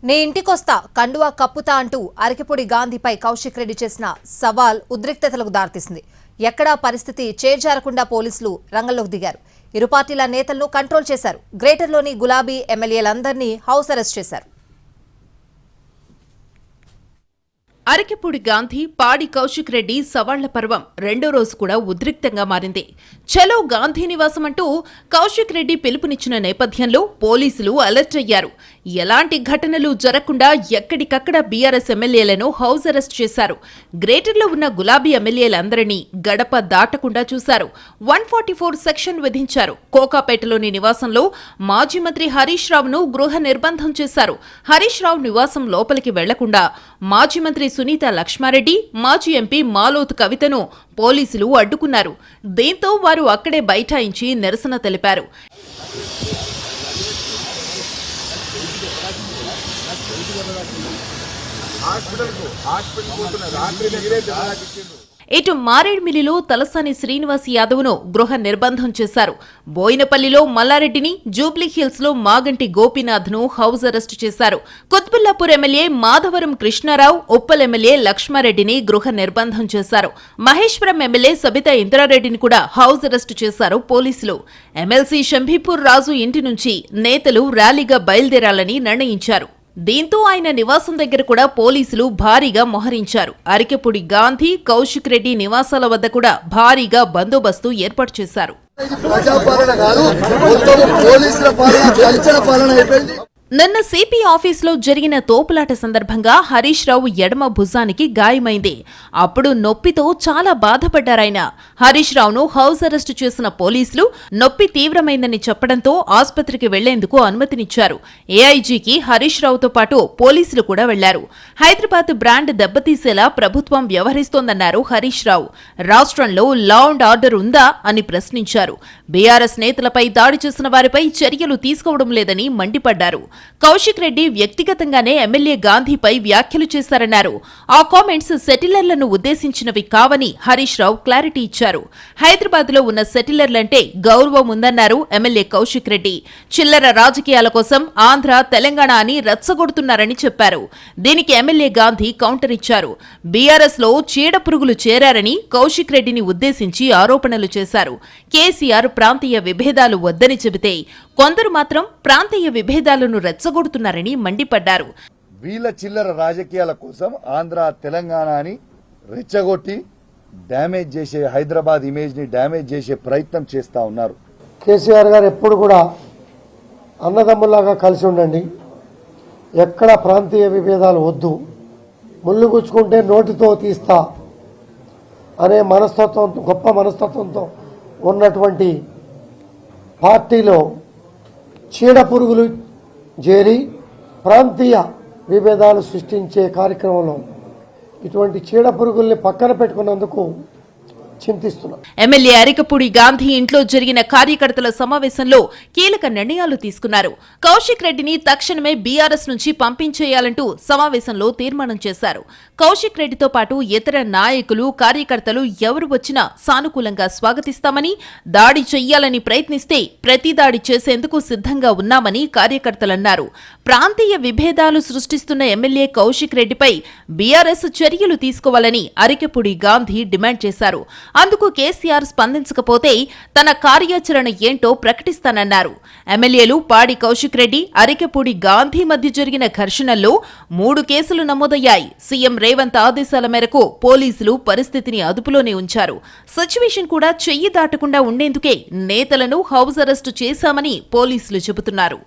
నీ ఇంటికొస్తా కండువా కప్పుతా అంటూ అరకిపూడి గాంధీపై కౌశిక్ రెడ్డి చేసిన సవాల్ ఉద్రిక్తతలకు దారితీసింది. ఎక్కడా పరిస్థితి చేజారకుండా పోలీసులు రంగంలోకి దిగారు. ఇరు పార్టీల నేతలను కంట్రోల్ చేశారు. గ్రేటర్లోని గులాబీ ఎమ్మెల్యేలందరినీ హౌస్ అరెస్ట్ చేశారు. అరకిపూడి గాంధీ పాడి కౌశిక్ రెడ్డి సవాళ్ల పర్వం రెండో రోజు కూడా ఉద్రిక్తంగా మారింది. చలో గాంధీ నివాసం అంటూ కౌశిక్ రెడ్డి పిలుపునిచ్చిన నేపథ్యంలో పోలీసులు అలర్ట్ అయ్యారు. ఎలాంటి ఘటనలు జరగకుండా ఎక్కడికక్కడ బీఆర్ఎస్ ఎమ్మెల్యేలను హౌస్ అరెస్ట్ చేశారు. గ్రేటర్లో ఉన్న గులాబీ ఎమ్మెల్యేలందరినీ గడప దాటకుండా చూశారు. 144 సెక్షన్ విధించారు. కోకాపేటలోని నివాసంలో మాజీ మంత్రి హరీష్ రావును గృహ నిర్బంధం చేశారు. హరీష్ రావు నివాసం లోపలికి వెళ్లకుండా మాజీ మంత్రి సునీత లక్ష్మారెడ్డి, మాజీ ఎంపీ మాలోత్ కవితను పోలీసులు అడ్డుకున్నారు. దీంతో వారు అక్కడే బైఠాయించి నిరసన తెలిపారు. ఇటు మారేడ్మిల్లిలో తలసాని శ్రీనివాస్ యాదవ్ను గృహ నిర్బంధం చేశారు. బోయినపల్లిలో మల్లారెడ్డిని, జూబ్లీహిల్స్ లో మాగంటి గోపీనాథ్ను హౌస్ అరెస్టు చేశారు. కుత్బుల్లాపూర్ ఎమ్మెల్యే మాధవరం కృష్ణారావు, ఉప్పల్ ఎమ్మెల్యే లక్ష్మారెడ్డిని గృహ నిర్బంధం చేశారు. మహేశ్వరం ఎమ్మెల్యే సబితా ఇంద్రారెడ్డిని కూడా హౌస్ అరెస్టు చేశారు పోలీసులు. ఎమ్మెల్సీ షంభీపూర్ రాజు ఇంటి నుంచి నేతలు ర్యాలీగా బయలుదేరాలని నిర్ణయించారు. దీంతో ఆయన నివాసం దగ్గర కూడా పోలీసులు భారీగా మోహరించారు. అరకిపూడి గాంధీ, కౌశిక్ రెడ్డి నివాసాల వద్ద కూడా భారీగా బందోబస్తు ఏర్పాటు చేశారు. నిన్న సిపి ఆఫీసులో జరిగిన తోపులాట సందర్భంగా హరీష్ రావు ఎడమ భుజానికి గాయమైంది. అప్పుడు నొప్పితో చాలా బాధపడ్డారాయన. హరీష్ రావును హౌస్ అరెస్టు చేసిన పోలీసులు నొప్పి తీవ్రమైందని చెప్పడంతో ఆసుపత్రికి వెళ్లేందుకు అనుమతినిచ్చారు. ఏఐజీకి హరీష్ రావుతో పాటు పోలీసులు కూడా వెళ్లారు. హైదరాబాద్ బ్రాండ్ దెబ్బతీసేలా ప్రభుత్వం వ్యవహరిస్తోందన్నారు హరీష్ రావు. రాష్ట్రంలో లా అండ్ ఆర్డర్ ఉందా అని ప్రశ్నించారు. బీఆర్ఎస్ నేతలపై దాడి చేసిన వారిపై చర్యలు తీసుకోవడం లేదని మండిపడ్డారు. కౌశిక్ రెడ్డి వ్యక్తిగతంగానే ఎమ్మెల్యే గాంధీపై వ్యాఖ్యలు చేశారన్నారు. ఆ కామెంట్స్ సెటిలర్లను ఉద్దేశించినవి కావని హరీష్ రావు క్లారిటీ ఇచ్చారు. హైదరాబాద్ లో ఉన్న సెటిలర్లంటే గౌరవం ఉందన్నారు ఎమ్మెల్యే కౌశిక్ రెడ్డి. చిల్లర రాజకీయాల కోసం ఆంధ్ర, తెలంగాణ అని రెచ్చగొడుతున్నారని చెప్పారు. దీనికి ఎమ్మెల్యే గాంధీ కౌంటర్ ఇచ్చారు. బీఆర్ఎస్ లో చీడపురుగులు చేరారని కౌశిక్ రెడ్డిని ఉద్దేశించి ఆరోపణలు చేశారు. కేసీఆర్ ప్రాంతీయ విభేదాలు వద్దని చెబితే కొందరు మాత్రం ప్రాంతీయ విభేదాలను రెచ్చగొడుతున్నారని మండిపడ్డారు. వీళ్ళ చిల్లర రాజకీయాల కోసం ఆంధ్ర, తెలంగాణ అని రెచ్చగొట్టి డ్యామేజ్ చేసే, హైదరాబాద్ ఇమేజ్ ని డ్యామేజ్ చేసే ప్రయత్నం చేస్తా ఉన్నారు. కేసీఆర్ గారు ఎప్పుడు కూడా అన్నదమ్ములాగా కలిసి ఉండండి, ఎక్కడ ప్రాంతీయ విభేదాలు వద్దు, ముళ్ళు గుచ్చుకుంటే నోటితో తీస్తా అనే మనస్తత్వం, గొప్ప మనస్తత్వంతో ఉన్నటువంటి పార్టీలో చీడపురుగులు చేరి ప్రాంతీయ విభేదాలు సృష్టించే కార్యక్రమంలో ఇటువంటి చీడపురుగుల్ని పక్కన పెట్టుకున్నందుకు చింతిస్తున్నారు. ఎమ్మెల్యే అరకిపూడి గాంధీ ఇంట్లో జరిగిన కార్యకర్తల సమావేశంలో కీలక నిర్ణయాలు తీసుకున్నారు. కౌశిక్ రెడ్డిని తక్షణమే బీఆర్ఎస్ నుంచి పంపించేయాలంటూ సమావేశంలో తీర్మానం చేశారు. కౌశిక్ రెడ్డితో పాటు ఇతర నాయకులు, కార్యకర్తలు ఎవరు వచ్చినా సానుకూలంగా స్వాగతిస్తామని, దాడి చెయ్యాలని ప్రయత్నిస్తే ప్రతి దాడి చేసేందుకు సిద్ధంగా ఉన్నామని కార్యకర్తలన్నారు. ప్రాంతీయ విభేదాలు సృష్టిస్తున్న ఎమ్మెల్యే కౌశిక్ రెడ్డిపై బీఆర్ఎస్ చర్యలు తీసుకోవాలని అరకిపూడి గాంధీ డిమాండ్ చేశారు. అందుకు కేసీఆర్ స్పందించకపోతే తన కార్యాచరణ ఏంటో ప్రకటిస్తానన్నారు. ఎమ్మెల్యేలు పాడి కౌశిక్ రెడ్డి, అరకిపూడి గాంధీ మధ్య జరిగిన ఘర్షణల్లో 3 కేసులు నమోదయ్యాయి. సీఎం రేవంత్ ఆదేశాల మేరకు పోలీసులు పరిస్థితిని అదుపులోనే ఉంచారు. సిచ్యువేషన్ కూడా చెయ్యి దాటకుండా ఉండేందుకే నేతలను హౌస్ అరెస్టు చేశామని పోలీసులు చెబుతున్నారు.